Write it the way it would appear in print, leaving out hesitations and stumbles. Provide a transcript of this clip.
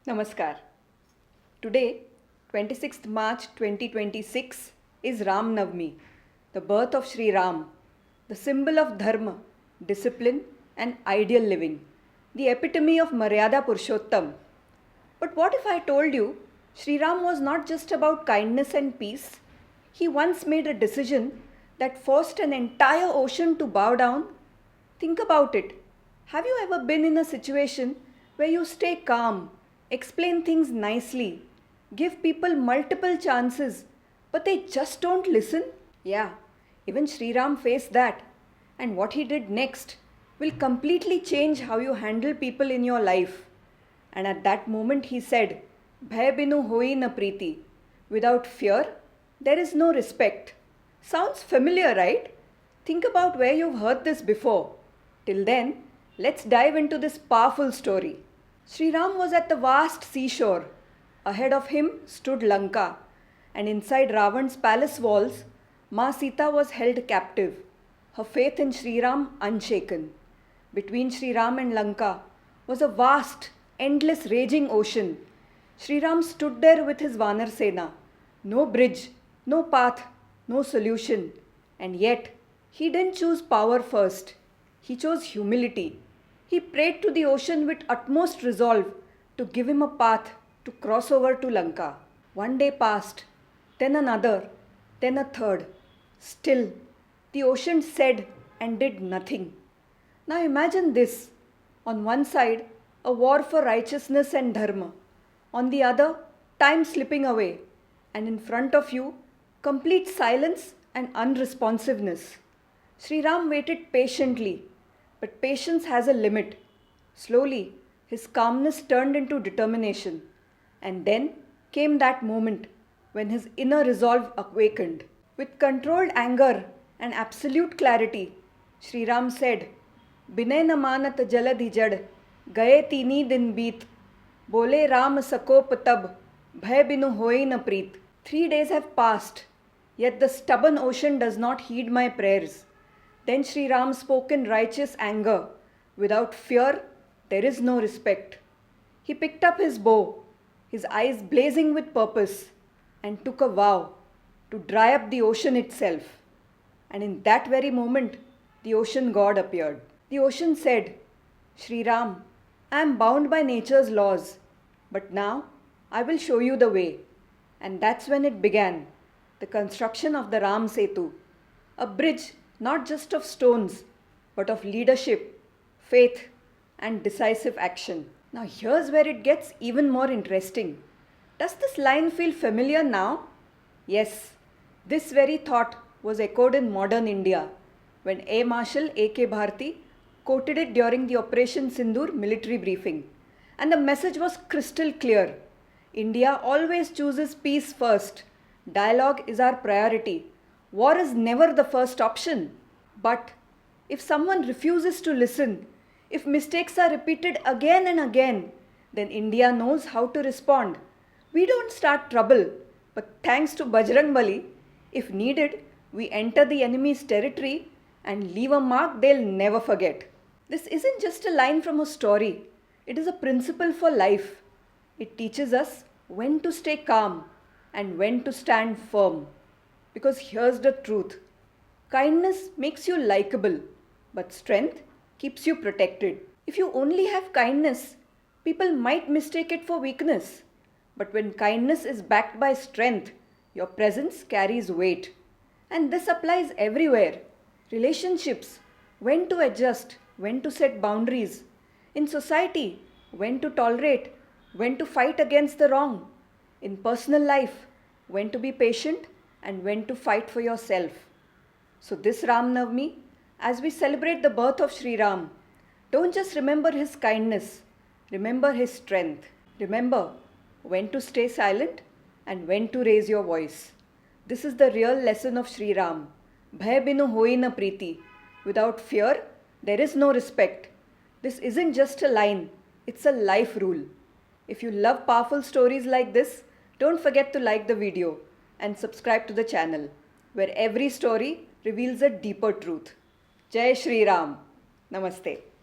Namaskar. Today, 26th March 2026, is Ram Navami, the birth of Sri Ram, the symbol of dharma, discipline, and ideal living, the epitome of Maryada Purushottam. But what if I told you Sri Ram was not just about kindness and peace? He once made a decision that forced an entire ocean to bow down. Think about it. Have you ever been in a situation where you stay calm, explain things nicely, give people multiple chances, but they just don't listen? Yeah, even Sri Ram faced that. And what he did next will completely change how you handle people in your life. And at that moment he said, Bhay binu hoi na preeti. Without fear, there is no respect. Sounds familiar, right? Think about where you've heard this before. Till then, let's dive into this powerful story. Sri Ram was at the vast seashore. Ahead of him stood Lanka, and inside Ravan's palace walls, Ma Sita was held captive, her faith in Sri Ram unshaken. Between Sri Ram and Lanka was a vast, endless, raging ocean. Sri Ram stood there with his Vanar Sena. No bridge, no path, no solution. And yet, he didn't choose power first. He chose humility. He prayed to the ocean with utmost resolve to give him a path to cross over to Lanka. One day passed, then another, then a third. Still, the ocean said and did nothing. Now imagine this. On one side, a war for righteousness and dharma. On the other, time slipping away. And in front of you, complete silence and unresponsiveness. Sri Ram waited patiently, but patience has a limit. Slowly, his calmness turned into determination. And then came that moment when his inner resolve awakened. With controlled anger and absolute clarity, Sri Ram said, Binay न मानत जलधि जड़ गए तीनी दिन बीत बोले राम सकोप तब भय बिनु होई न प्रीत. 3 days have passed, yet the stubborn ocean does not heed my prayers. Then Sri Ram spoke in righteous anger. Without fear, there is no respect. He picked up his bow, his eyes blazing with purpose, and took a vow to dry up the ocean itself. And in that very moment, the ocean god appeared. The ocean said, Sri Ram, I am bound by nature's laws, but now I will show you the way. And that's when it began, the construction of the Ram Setu, a bridge not just of stones, but of leadership, faith, and decisive action. Now here's where it gets even more interesting. Does this line feel familiar now? Yes, this very thought was echoed in modern India when Air Marshal A.K. Bharti quoted it during the Operation Sindoor military briefing. And the message was crystal clear. India always chooses peace first. Dialogue is our priority. War is never the first option. But if someone refuses to listen, if mistakes are repeated again and again, then India knows how to respond. We don't start trouble, but thanks to Bajrangbali, if needed, we enter the enemy's territory and leave a mark they'll never forget. This isn't just a line from a story, it is a principle for life. It teaches us when to stay calm and when to stand firm. Because here's the truth. Kindness makes you likable, but strength keeps you protected. If you only have kindness, people might mistake it for weakness. But when kindness is backed by strength, your presence carries weight. And this applies everywhere. Relationships, when to adjust, when to set boundaries. In society, when to tolerate, when to fight against the wrong. In personal life, when to be patient and when to fight for yourself. So this Ram Navami, as we celebrate the birth of Sri Ram, don't just remember his kindness, remember his strength. Remember when to stay silent and when to raise your voice. This is the real lesson of Sri Ram. Bhay binu hoi na preeti. Without fear, there is no respect. This isn't just a line, it's a life rule. If you love powerful stories like this, don't forget to like the video and subscribe to the channel, where every story reveals a deeper truth. Jai Shri Ram. Namaste.